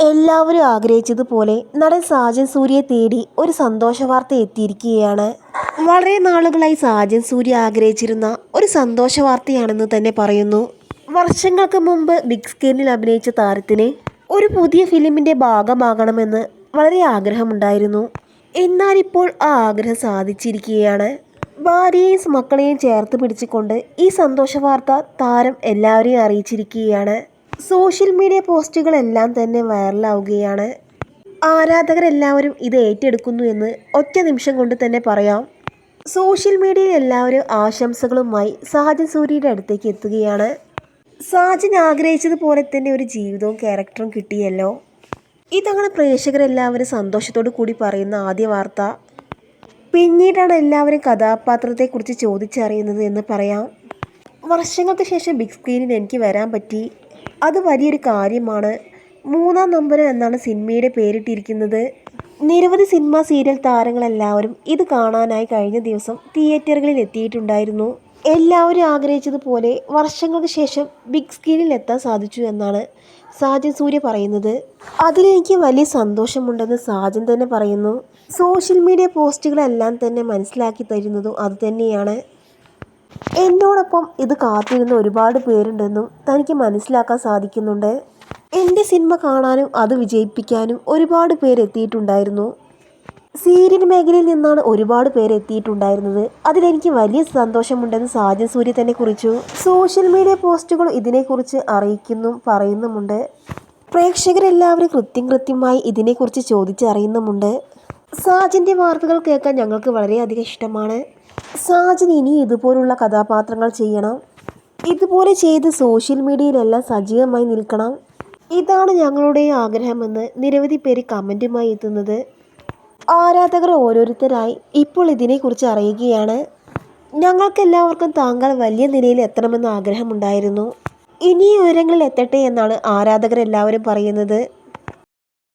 എല്ലാവരും ആഗ്രഹിച്ചതുപോലെ നടൻ സാജൻ സൂര്യയെ തേടി ഒരു സന്തോഷ വാർത്ത എത്തിയിരിക്കുകയാണ്. വളരെ നാളുകളായി സാജൻ സൂര്യ ആഗ്രഹിച്ചിരുന്ന ഒരു സന്തോഷ വാർത്തയാണെന്ന് തന്നെ പറയുന്നു. വർഷങ്ങൾക്ക് മുമ്പ് ബിഗ് സ്ക്രീനിൽ അഭിനയിച്ച താരത്തിന് ഒരു പുതിയ ഫിലിമിൻ്റെ ഭാഗമാകണമെന്ന് വളരെ ആഗ്രഹമുണ്ടായിരുന്നു. എന്നാൽ ഇപ്പോൾ ആ ആഗ്രഹം സാധിച്ചിരിക്കുകയാണ്. ഭാര്യയെയും മക്കളെയും ചേർത്ത് പിടിച്ചുകൊണ്ട് ഈ സന്തോഷ വാർത്ത താരം എല്ലാവരെയും അറിയിച്ചിരിക്കുകയാണ്. സോഷ്യൽ മീഡിയ പോസ്റ്റുകളെല്ലാം തന്നെ വൈറലാവുകയാണ്. ആരാധകരെല്ലാവരും ഇത് ഏറ്റെടുക്കുന്നു എന്ന് ഒറ്റ നിമിഷം കൊണ്ട് തന്നെ പറയാം. സോഷ്യൽ മീഡിയയിൽ എല്ലാവരും ആശംസകളുമായി സാജൻ സൂര്യയുടെ അടുത്തേക്ക് എത്തുകയാണ്. സാജൻ ആഗ്രഹിച്ചതുപോലെ തന്നെ ഒരു ജീവിതവും ക്യാരക്ടറും കിട്ടിയല്ലോ. ഇതാണ് പ്രേക്ഷകരെല്ലാവരും സന്തോഷത്തോടു കൂടി പറയുന്ന ആദ്യ വാർത്ത. പിന്നീടാണ് എല്ലാവരും കഥാപാത്രത്തെക്കുറിച്ച് ചോദിച്ചറിയുന്നത് എന്ന് പറയാം. വർഷങ്ങൾക്ക് ശേഷം ബിഗ് സ്ക്രീനിൽ എനിക്ക് വരാൻ പറ്റി, അത് വലിയൊരു കാര്യമാണ്. 3-ാം നമ്പർ എന്നാണ് സിനിമയുടെ പേരിട്ടിരിക്കുന്നത്. നിരവധി സിനിമ സീരിയൽ താരങ്ങളെല്ലാവരും ഇത് കാണാനായി കഴിഞ്ഞ ദിവസം തിയേറ്ററുകളിൽ എത്തിയിട്ടുണ്ടായിരുന്നു. എല്ലാവരും ആഗ്രഹിച്ചതുപോലെ വർഷങ്ങൾക്ക് ശേഷം ബിഗ് സ്ക്രീനിൽ എത്താൻ സാധിച്ചു എന്നാണ് സാജൻ സൂര്യ പറയുന്നത്. അതിലെനിക്ക് വലിയ സന്തോഷമുണ്ടെന്ന് സാജൻ തന്നെ പറയുന്നു. സോഷ്യൽ മീഡിയ പോസ്റ്റുകളെല്ലാം തന്നെ മനസ്സിലാക്കി തരുന്നതും അതുതന്നെയാണ്. എന്നോടൊപ്പം ഇത് കാത്തിരുന്ന ഒരുപാട് പേരുണ്ടെന്നും തനിക്ക് മനസ്സിലാക്കാൻ സാധിക്കുന്നുണ്ട്. എൻ്റെ സിനിമ കാണാനും അത് വിജയിപ്പിക്കാനും ഒരുപാട് പേര് എത്തിയിട്ടുണ്ടായിരുന്നു. സീരിയൽ മേഖലയിൽ നിന്നാണ് ഒരുപാട് പേര് എത്തിയിട്ടുണ്ടായിരുന്നത്. അതിലെനിക്ക് വലിയ സന്തോഷമുണ്ടെന്ന് സാജൻ സൂര്യ തന്നെ കുറിച്ചു. സോഷ്യൽ മീഡിയ പോസ്റ്റുകൾ ഇതിനെക്കുറിച്ച് അറിയിക്കുന്നും പറയുന്നുമുണ്ട്. പ്രേക്ഷകരെല്ലാവരും കൃത്യമായി ഇതിനെക്കുറിച്ച് ചോദിച്ചറിയുന്നുമുണ്ട്. സാജൻ്റെ വാർത്തകൾ കേൾക്കാൻ ഞങ്ങൾക്ക് വളരെയധികം ഇഷ്ടമാണ്. സാജൻ ഇനി ഇതുപോലുള്ള കഥാപാത്രങ്ങൾ ചെയ്യണം. ഇതുപോലെ ചെയ്ത് സോഷ്യൽ മീഡിയയിലെല്ലാം സജീവമായി നിൽക്കണം. ഇതാണ് ഞങ്ങളുടെ ആഗ്രഹമെന്ന് നിരവധി പേര് കമൻറ്റുമായി എത്തുന്നത്. ആരാധകർ ഓരോരുത്തരായി ഇപ്പോൾ ഇതിനെക്കുറിച്ച് അറിയുകയാണ്. ഞങ്ങൾക്കെല്ലാവർക്കും താങ്കൾ വലിയ നിലയിൽ എത്തണമെന്ന് ആഗ്രഹമുണ്ടായിരുന്നു. ഇനി ഉയരങ്ങളിൽ എത്തട്ടെ എന്നാണ് ആരാധകരെല്ലാവരും പറയുന്നത്.